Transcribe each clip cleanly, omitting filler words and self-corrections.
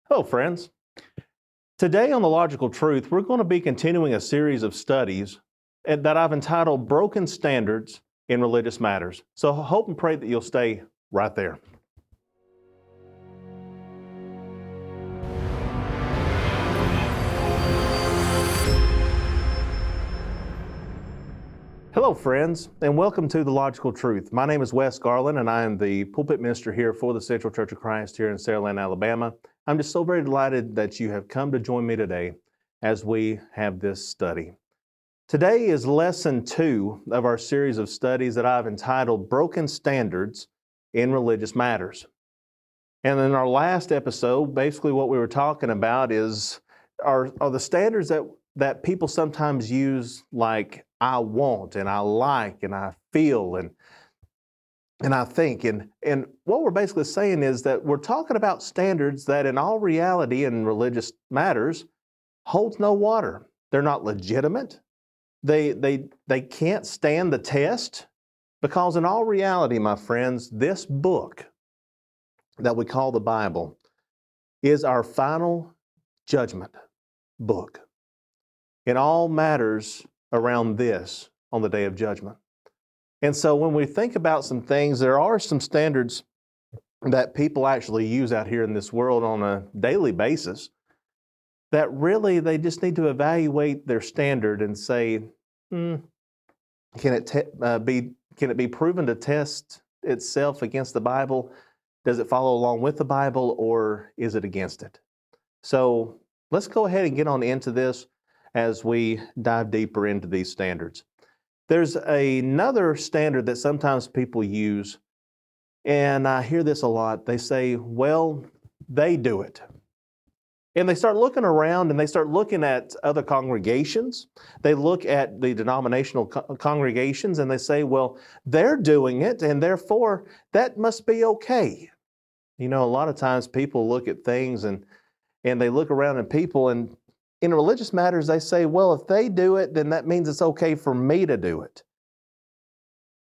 Hello, friends. Today on The Logical Truth, we're going to be continuing a series of studies that I've entitled Broken Standards in Religious Matters. So I hope and pray that you'll stay right there. Hello, friends, and welcome to The Logical Truth. My name is Wes Garland, and I am the pulpit minister here for the Central Church of Christ here in Saraland, Alabama. I'm just so very delighted that you have come to join me today as we have this study. Today is lesson 2 of our series of studies that I've entitled Broken Standards in Religious Matters. And in our last episode, basically what we were talking about are the standards that people sometimes use, like I want and I like and I feel and I think. And what we're basically saying is that we're talking about standards that in all reality in religious matters holds no water. They're not legitimate. They can't stand the test, because in all reality, my friends, this book that we call the Bible is our final judgment book in all matters around this on the day of judgment. And so when we think about some things, there are some standards that people actually use out here in this world on a daily basis that really they just need to evaluate their standard and say, can it be proven to test itself against the Bible? Does it follow along with the Bible, or is it against it? So let's go ahead and get on into this as we dive deeper into these standards. There's another standard that sometimes people use, and I hear this a lot. They say, well, they do it. And they start looking around and they start looking at other congregations. They look at the denominational congregations and they say, well, they're doing it, and therefore that must be okay. You know, a lot of times people look at things and they look around at people, and in religious matters, they say, well, if they do it, then that means it's okay for me to do it.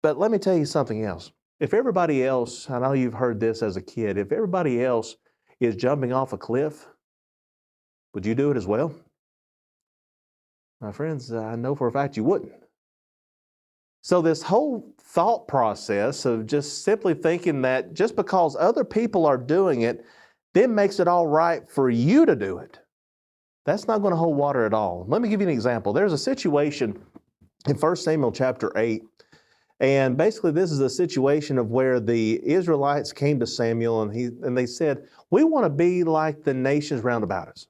But let me tell you something else. If everybody else, I know you've heard this as a kid, if everybody else is jumping off a cliff, would you do it as well? My friends, I know for a fact you wouldn't. So this whole thought process of just simply thinking that just because other people are doing it, then makes it all right for you to do it, that's not going to hold water at all. Let me give you an example. There's a situation in 1 Samuel chapter 8, and basically this is a situation of where the Israelites came to Samuel and they said, we want to be like the nations round about us.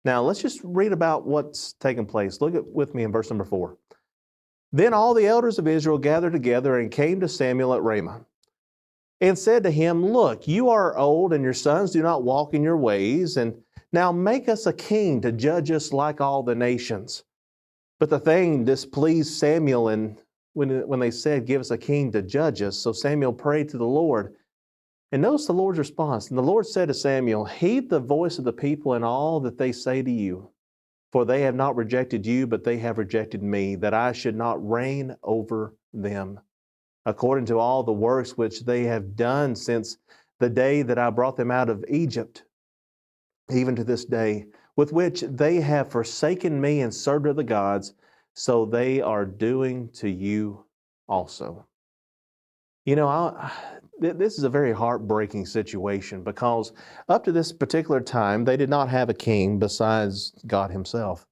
Now let's just read about what's taken place. Look with me in verse number 4. Then all the elders of Israel gathered together and came to Samuel at Ramah and said to him, look, you are old and your sons do not walk in your ways, and now make us a king to judge us like all the nations. But the thing displeased Samuel, and when they said, give us a king to judge us, so Samuel prayed to the Lord. And notice the Lord's response. And the Lord said to Samuel, heed the voice of the people in all that they say to you. For they have not rejected you, but they have rejected me, that I should not reign over them, according to all the works which they have done since the day that I brought them out of Egypt, even to this day, with which they have forsaken me and served other gods, so they are doing to you also. You know, this is a very heartbreaking situation, because up to this particular time, they did not have a king besides God Himself.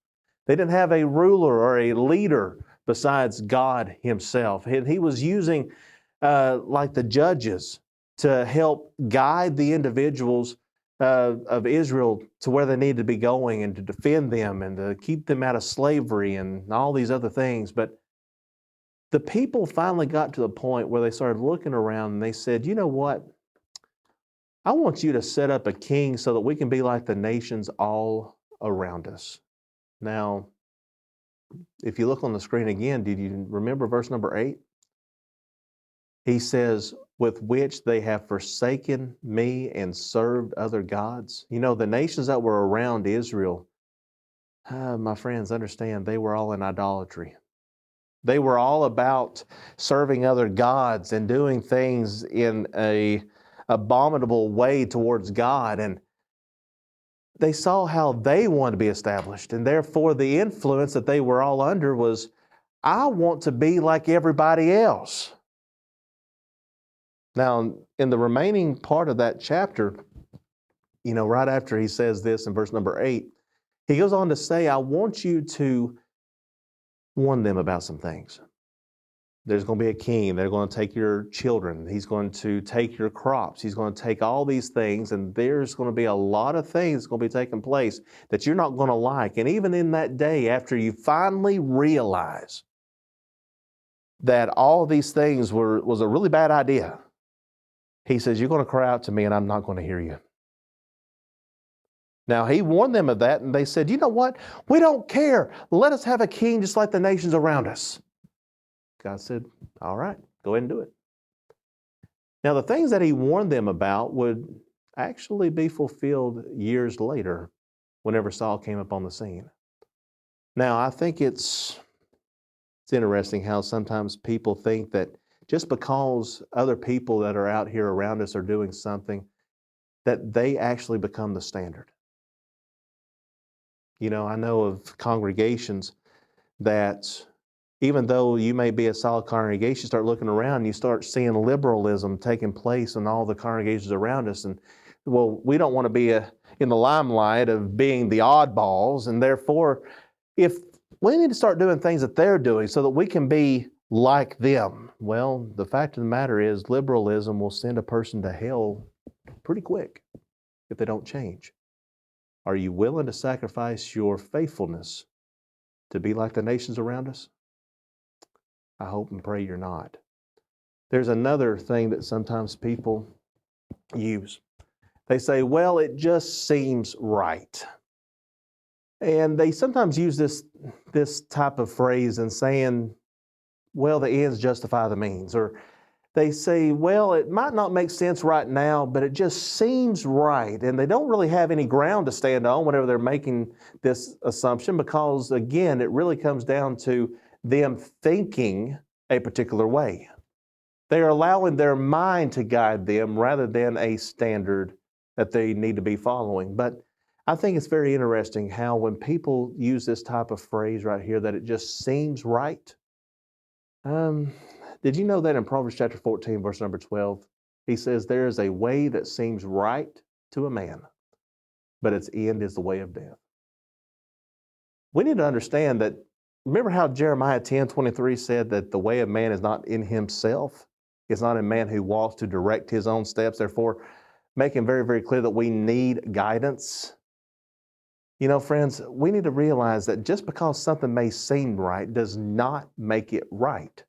They didn't have a ruler or a leader besides God Himself. He was using like the judges to help guide the individuals of Israel to where they needed to be going, and to defend them and to keep them out of slavery and all these other things. But the people finally got to the point where they started looking around and they said, you know what? I want you to set up a king so that we can be like the nations all around us. Now, if you look on the screen again, did you remember verse number 8? He says, with which they have forsaken me and served other gods. You know, the nations that were around Israel, my friends, understand they were all in idolatry. They were all about serving other gods and doing things in an abominable way towards God. And they saw how they wanted to be established. And therefore, the influence that they were all under was, I want to be like everybody else. Now, in the remaining part of that chapter, right after he says this in verse number 8, he goes on to say, I want you to warn them about some things. There's going to be a king. They're going to take your children. He's going to take your crops. He's going to take all these things, and there's going to be a lot of things going to be taking place that you're not going to like. And even in that day, after you finally realize that all these things was a really bad idea, he says, you're going to cry out to me, and I'm not going to hear you. Now, he warned them of that, and they said, you know what? We don't care. Let us have a king just like the nations around us. God said, all right, go ahead and do it. Now, the things that he warned them about would actually be fulfilled years later whenever Saul came up on the scene. Now, I think it's interesting how sometimes people think that just because other people that are out here around us are doing something, that they actually become the standard. I know of congregations that even though you may be a solid congregation, you start looking around and you start seeing liberalism taking place in all the congregations around us. And, well, we don't want to be in the limelight of being the oddballs. And therefore, if we need to start doing things that they're doing so that we can be like them. Well, the fact of the matter is liberalism will send a person to hell pretty quick if they don't change. Are you willing to sacrifice your faithfulness to be like the nations around us? I hope and pray you're not. There's another thing that sometimes people use. They say, well, it just seems right. And they sometimes use this type of phrase in saying, well, the ends justify the means. Or they say, well, it might not make sense right now, but it just seems right. And they don't really have any ground to stand on whenever they're making this assumption because, again, it really comes down to them thinking a particular way. They are allowing their mind to guide them rather than a standard that they need to be following. But I think it's very interesting how when people use this type of phrase right here, that it just seems right. Did you know that in Proverbs chapter 14, verse number 12, he says, there is a way that seems right to a man, but its end is the way of death. We need to understand that, remember how Jeremiah 10:23 said that the way of man is not in himself? It's not in man who walks to direct his own steps, therefore making very, very clear that we need guidance. Friends, we need to realize that just because something may seem right does not make it right.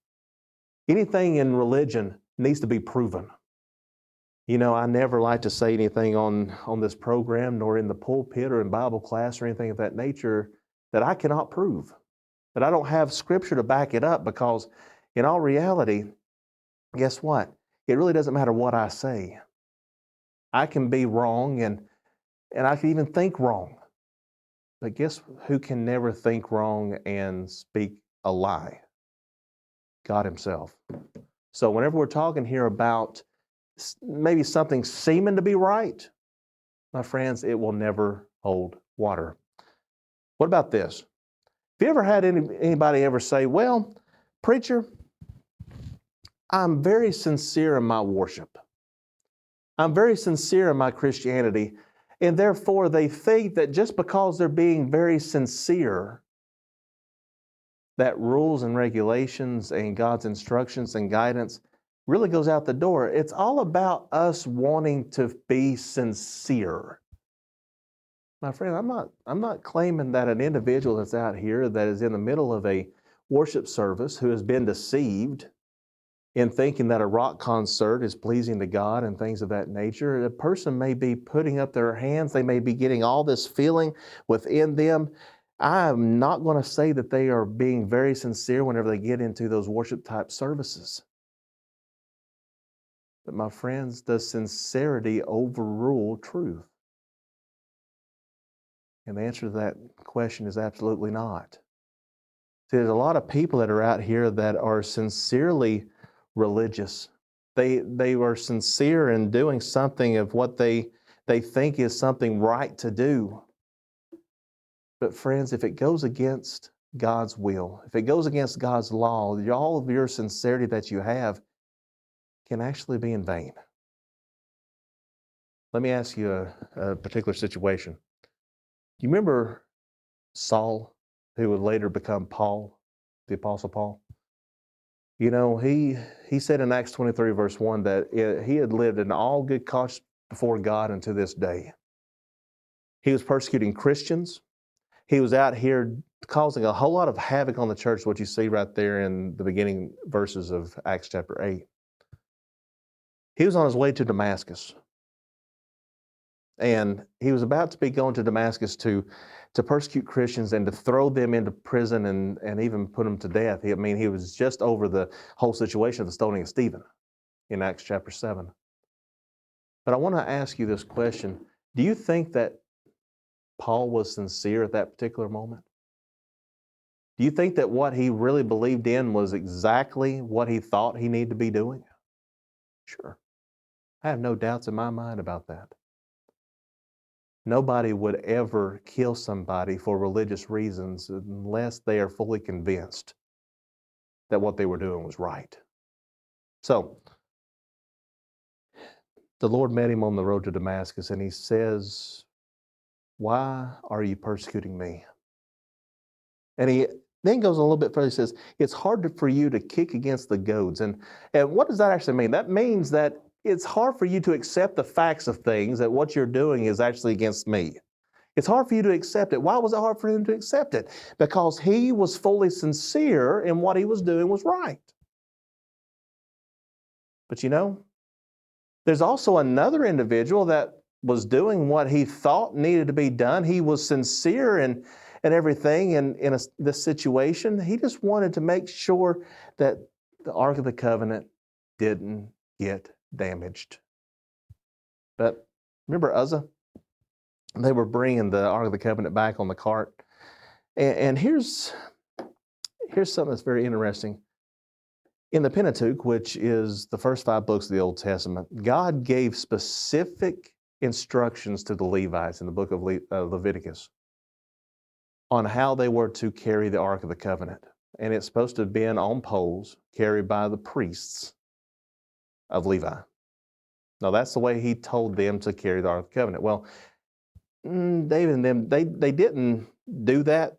Anything in religion needs to be proven. I never like to say anything on this program, nor in the pulpit or in Bible class or anything of that nature that I cannot prove, that I don't have Scripture to back it up, because in all reality, guess what? It really doesn't matter what I say. I can be wrong and I can even think wrong. But guess who can never think wrong and speak a lie? God himself. So whenever we're talking here about maybe something seeming to be right, my friends, it will never hold water. What about this? Have you ever had anybody ever say, well, preacher, I'm very sincere in my worship. I'm very sincere in my Christianity, and therefore they think that just because they're being very sincere, that rules and regulations and God's instructions and guidance really goes out the door. It's all about us wanting to be sincere. My friend, I'm not claiming that an individual that's out here that is in the middle of a worship service who has been deceived in thinking that a rock concert is pleasing to God and things of that nature. A person may be putting up their hands. They may be getting all this feeling within them. I'm not going to say that they are being very sincere whenever they get into those worship type services. But my friends, does sincerity overrule truth? And the answer to that question is absolutely not. See, there's a lot of people that are out here that are sincerely religious. They were sincere in doing something of what they they think is something right to do. But friends, if it goes against God's will, if it goes against God's law, all of your sincerity that you have can actually be in vain. Let me ask you a particular situation. Do you remember Saul, who would later become Paul, the Apostle Paul? You know, he said in Acts 23, verse 1, that he had lived in all good conscience before God unto this day. He was persecuting Christians. He was out here causing a whole lot of havoc on the church, what you see right there in the beginning verses of Acts chapter 8. He was on his way to Damascus. And he was about to be going to Damascus to persecute Christians and to throw them into prison and even put them to death. I mean, he was just over the whole situation of the stoning of Stephen in Acts chapter 7. But I want to ask you this question. Do you think that Paul was sincere at that particular moment? Do you think that what he really believed in was exactly what he thought he needed to be doing? Sure. I have no doubts in my mind about that. Nobody would ever kill somebody for religious reasons unless they are fully convinced that what they were doing was right. So, the Lord met him on the road to Damascus and he says, "Why are you persecuting me?" And he then goes a little bit further. He says, "It's hard for you to kick against the goads." And what does that actually mean? That means that it's hard for you to accept the facts of things, that what you're doing is actually against me. It's hard for you to accept it. Why was it hard for him to accept it? Because he was fully sincere in what he was doing was right. But you know, there's also another individual that was doing what he thought needed to be done. He was sincere and everything in this situation. He just wanted to make sure that the Ark of the Covenant didn't get damaged. But remember Uzzah? They were bringing the Ark of the Covenant back on the cart. And here's something that's very interesting. In the Pentateuch, which is the first 5 books of the Old Testament, God gave specific instructions to the Levites in the book of Leviticus on how they were to carry the Ark of the Covenant. And it's supposed to have been on poles carried by the priests of Levi. Now, that's the way he told them to carry the Ark of the Covenant. Well, David and them, they didn't do that.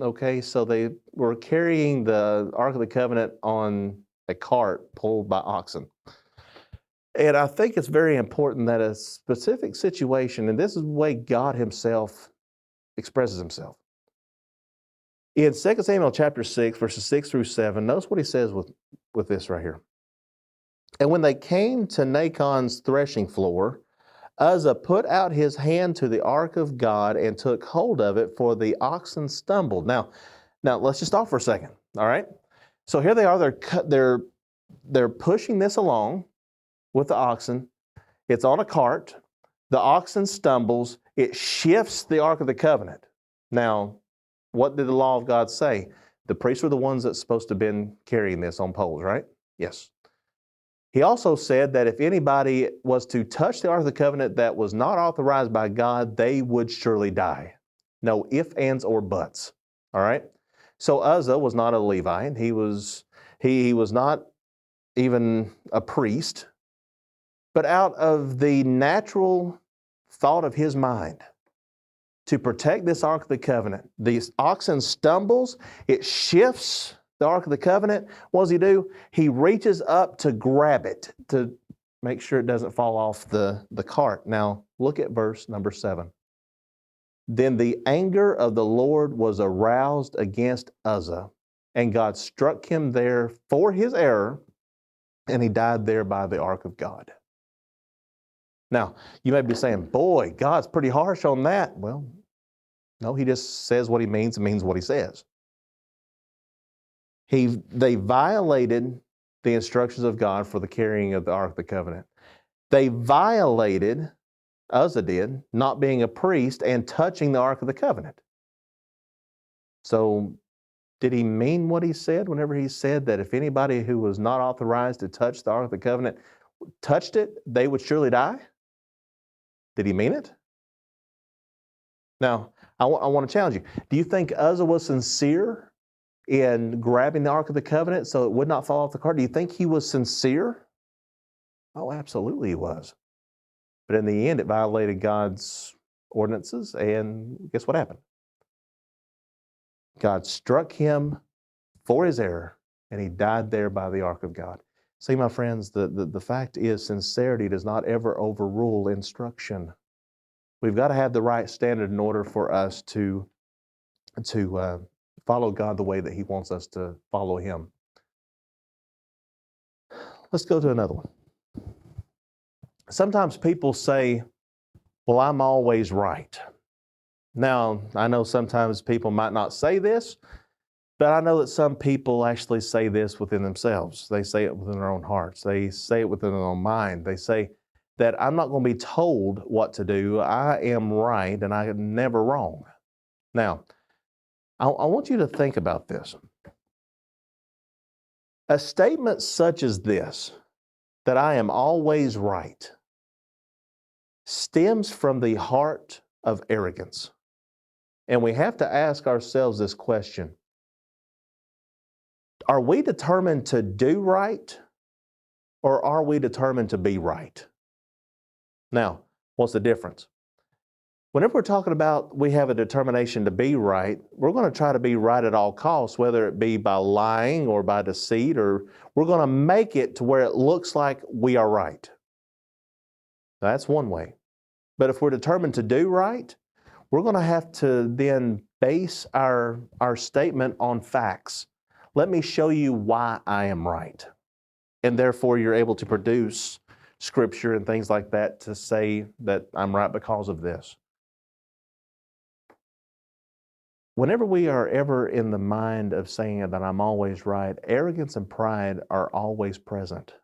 Okay, so they were carrying the Ark of the Covenant on a cart pulled by oxen. And I think it's very important that a specific situation, and this is the way God himself expresses himself. In 2 Samuel chapter 6, verses 6 through 7, notice what he says with this right here. "And when they came to Nachon's threshing floor, Uzzah put out his hand to the ark of God and took hold of it, for the oxen stumbled." Now let's just stop for a second. All right. So here they are. They're pushing this along with the oxen. It's on a cart. The oxen stumbles. It shifts the Ark of the Covenant. Now, what did the law of God say? The priests were the ones that's supposed to have been carrying this on poles, right? Yes. He also said that if anybody was to touch the Ark of the Covenant that was not authorized by God, they would surely die. No ifs, ands, or buts. All right? So Uzzah was not a Levite. He was not even a priest. But out of the natural thought of his mind, to protect this Ark of the Covenant, the oxen stumbles, it shifts the Ark of the Covenant. What does he do? He reaches up to grab it to make sure it doesn't fall off the cart. Now, look at verse number 7. "Then the anger of the Lord was aroused against Uzzah, and God struck him there for his error, and he died there by the ark of God." Now, you may be saying, "Boy, God's pretty harsh on that." Well, no, he just says what he means and means what he says. They violated the instructions of God for the carrying of the Ark of the Covenant. They violated, Uzzah did, not being a priest and touching the Ark of the Covenant. So, did he mean what he said whenever he said that if anybody who was not authorized to touch the Ark of the Covenant touched it, they would surely die? Did he mean it? Now, I want to challenge you. Do you think Uzzah was sincere in grabbing the Ark of the Covenant so it would not fall off the cart? Do you think he was sincere? Oh, absolutely he was. But in the end, it violated God's ordinances, and guess what happened? God struck him for his error, and he died there by the ark of God. See, my friends, the fact is sincerity does not ever overrule instruction. We've got to have the right standard in order for us to follow God the way that he wants us to follow him. Let's go to another one. Sometimes people say, well, I'm always right. Now, I know sometimes people might not say this, but I know that some people actually say this within themselves. They say it within their own hearts. They say it within their own mind. They say that I'm not going to be told what to do. I am right and I am never wrong. Now, I want you to think about this. A statement such as this, that I am always right, stems from the heart of arrogance. And we have to ask ourselves this question. Are we determined to do right, or are we determined to be right? Now, what's the difference? Whenever we're talking about we have a determination to be right, we're going to try to be right at all costs, whether it be by lying or by deceit, or we're going to make it to where it looks like we are right. That's one way. But if we're determined to do right, we're going to have to then base our statement on facts. Let me show you why I am right. And therefore, you're able to produce scripture and things like that to say that I'm right because of this. Whenever we are ever in the mind of saying that I'm always right, arrogance and pride are always present.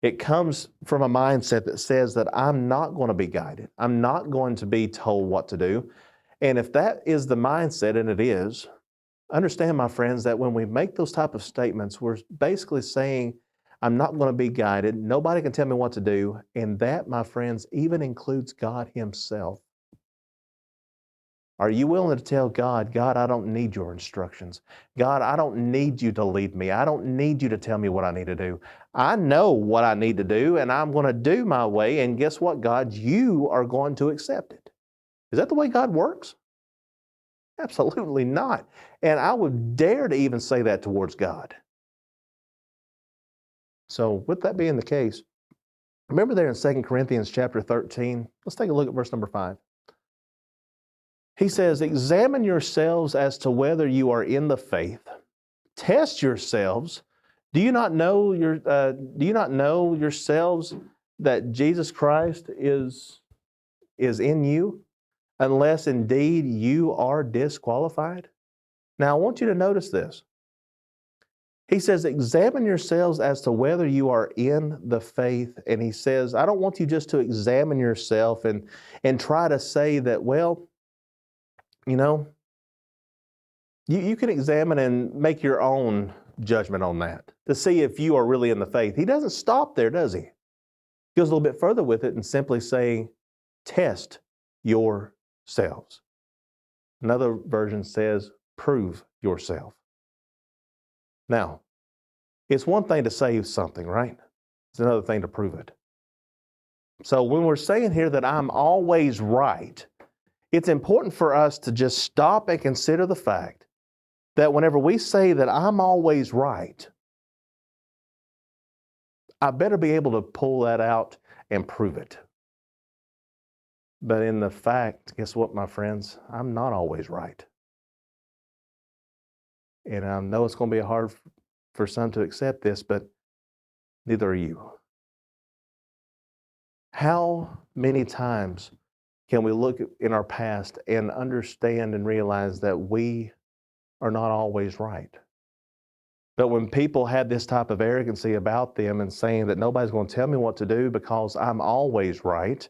It comes from a mindset that says that I'm not going to be guided. I'm not going to be told what to do. And if that is the mindset, and it is, understand, my friends, that when we make those type of statements, we're basically saying, I'm not going to be guided. Nobody can tell me what to do. And that, my friends, even includes God himself. Are you willing to tell God, God, I don't need your instructions. God, I don't need you to lead me. I don't need you to tell me what I need to do. I know what I need to do, and I'm going to do my way. And guess what, God? You are going to accept it. Is that the way God works? Absolutely not. And I would dare to even say that towards God. So with that being the case, remember there in 2 Corinthians chapter 13, let's take a look at verse number 5. He says, examine yourselves as to whether you are in the faith. Test yourselves. Do you not know yourselves that Jesus Christ is in you, unless indeed you are disqualified? Now, I want you to notice this. He says, examine yourselves as to whether you are in the faith. And he says, I don't want you just to examine yourself and try to say that, well, you know, you can examine and make your own judgment on that to see if you are really in the faith. He doesn't stop there, does he? He goes a little bit further with it and simply saying, test yourselves. Another version says, prove yourself. Now, it's one thing to say something, right? It's another thing to prove it. So when we're saying here that I'm always right, it's important for us to just stop and consider the fact that whenever we say that I'm always right, I better be able to pull that out and prove it. But in the fact, guess what, my friends? I'm not always right. And I know it's going to be hard for some to accept this, but neither are you. How many times can we look in our past and understand and realize that we are not always right? But when people had this type of arrogancy about them and saying that nobody's going to tell me what to do because I'm always right,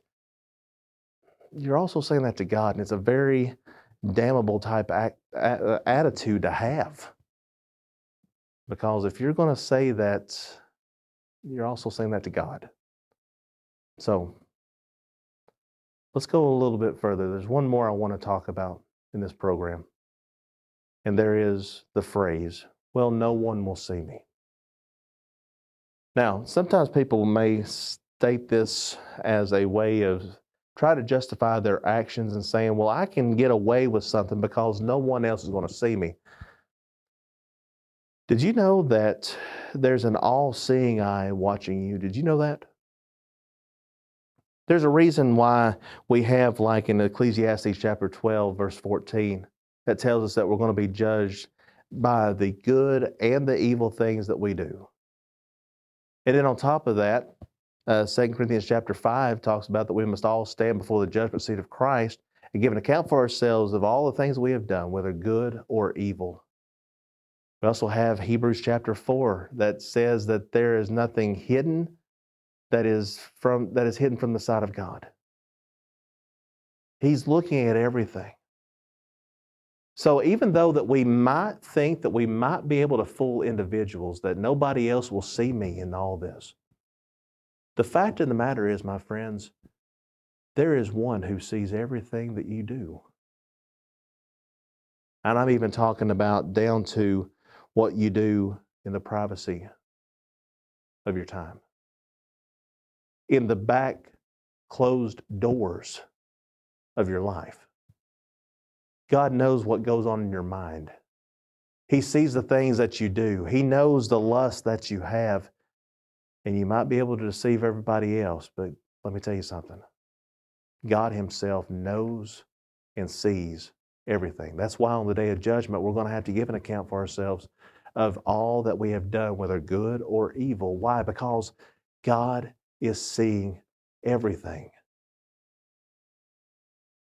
you're also saying that to God, and it's a very damnable type attitude to have. Because if you're going to say that, you're also saying that to God. So Let's go a little bit further. There's one more I want to talk about in this program, and there is the phrase, well, no one will see me. Now, sometimes people may state this as a way of try to justify their actions and saying, well, I can get away with something because no one else is going to see me. Did you know that there's an all-seeing eye watching you? Did you know that? There's a reason why we have, like in Ecclesiastes chapter 12, verse 14, that tells us that we're going to be judged by the good and the evil things that we do. And then on top of that, 2 Corinthians chapter 5 talks about that we must all stand before the judgment seat of Christ and give an account for ourselves of all the things we have done, whether good or evil. We also have Hebrews chapter 4 that says that there is nothing hidden that is hidden from the sight of God. He's looking at everything. So even though that we might think that we might be able to fool individuals, that nobody else will see me in all this, the fact of the matter is, my friends, there is one who sees everything that you do. And I'm even talking about down to what you do in the privacy of your time, in the back closed doors of your life. God knows what goes on in your mind. He sees the things that you do. He knows the lust that you have. And you might be able to deceive everybody else, but let me tell you something. God Himself knows and sees everything. That's why on the day of judgment, we're going to have to give an account for ourselves of all that we have done, whether good or evil. Why? Because God is seeing everything.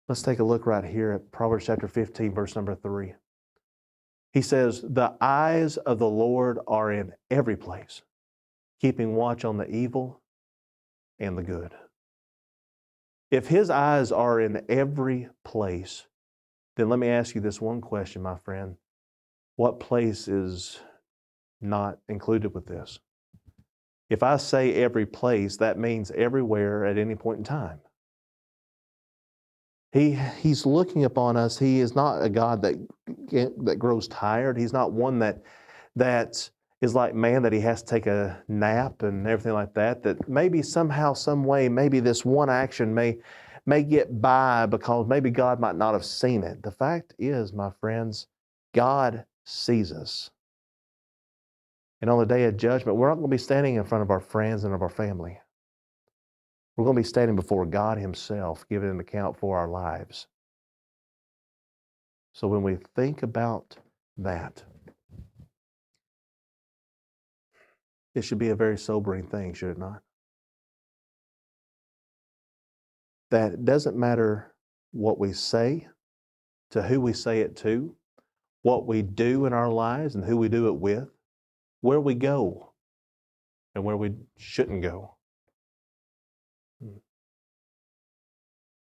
Let's take a look right here at Proverbs chapter 15, verse number 3. He says, the eyes of the Lord are in every place, keeping watch on the evil and the good. If His eyes are in every place, then let me ask you this one question, my friend. What place is not included with this? If I say every place, that means everywhere at any point in time. He's looking upon us. He is not a God that grows tired. He's not one that is like man, that He has to take a nap and everything like that, that maybe somehow, some way, maybe this one action may get by because maybe God might not have seen it. The fact is, my friends, God sees us. And on the day of judgment, we're not going to be standing in front of our friends and of our family. We're going to be standing before God Himself, giving an account for our lives. So when we think about that, it should be a very sobering thing, should it not? That it doesn't matter what we say, to who we say it to, what we do in our lives and who we do it with, where we go and where we shouldn't go.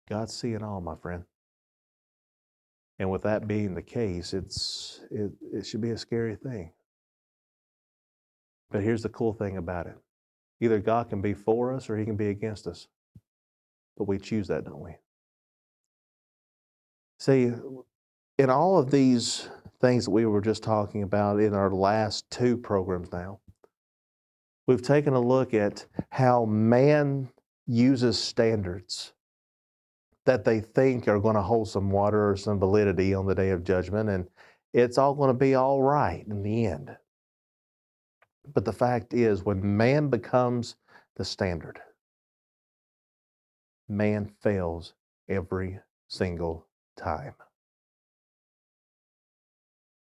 God's seeing all, my friend. And with that being the case, it should be a scary thing. But here's the cool thing about it. Either God can be for us or He can be against us. But we choose that, don't we? See, in all of these things that we were just talking about in our last two programs now, we've taken a look at how man uses standards that they think are going to hold some water or some validity on the day of judgment, and it's all going to be all right in the end. But the fact is, when man becomes the standard, man fails every single time.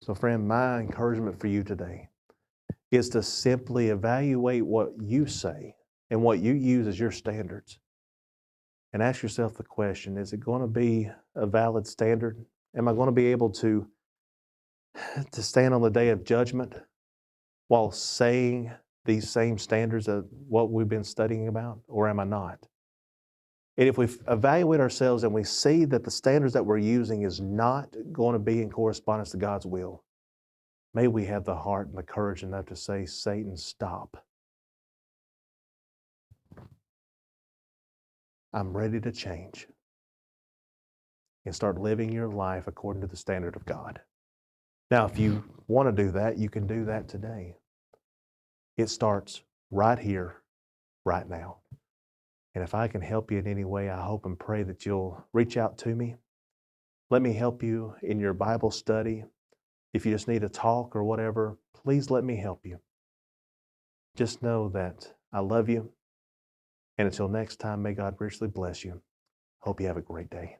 So friend, my encouragement for you today is to simply evaluate what you say and what you use as your standards. And ask yourself the question, is it going to be a valid standard? Am I going to be able to stand on the day of judgment while saying these same standards of what we've been studying about, or am I not? And if we evaluate ourselves and we see that the standards that we're using is not going to be in correspondence to God's will, may we have the heart and the courage enough to say, Satan, stop. I'm ready to change. and start living your life according to the standard of God. Now, if you want to do that, you can do that today. It starts right here, right now. And if I can help you in any way, I hope and pray that you'll reach out to me. Let me help you in your Bible study. If you just need a talk or whatever, please let me help you. Just know that I love you. And until next time, may God richly bless you. Hope you have a great day.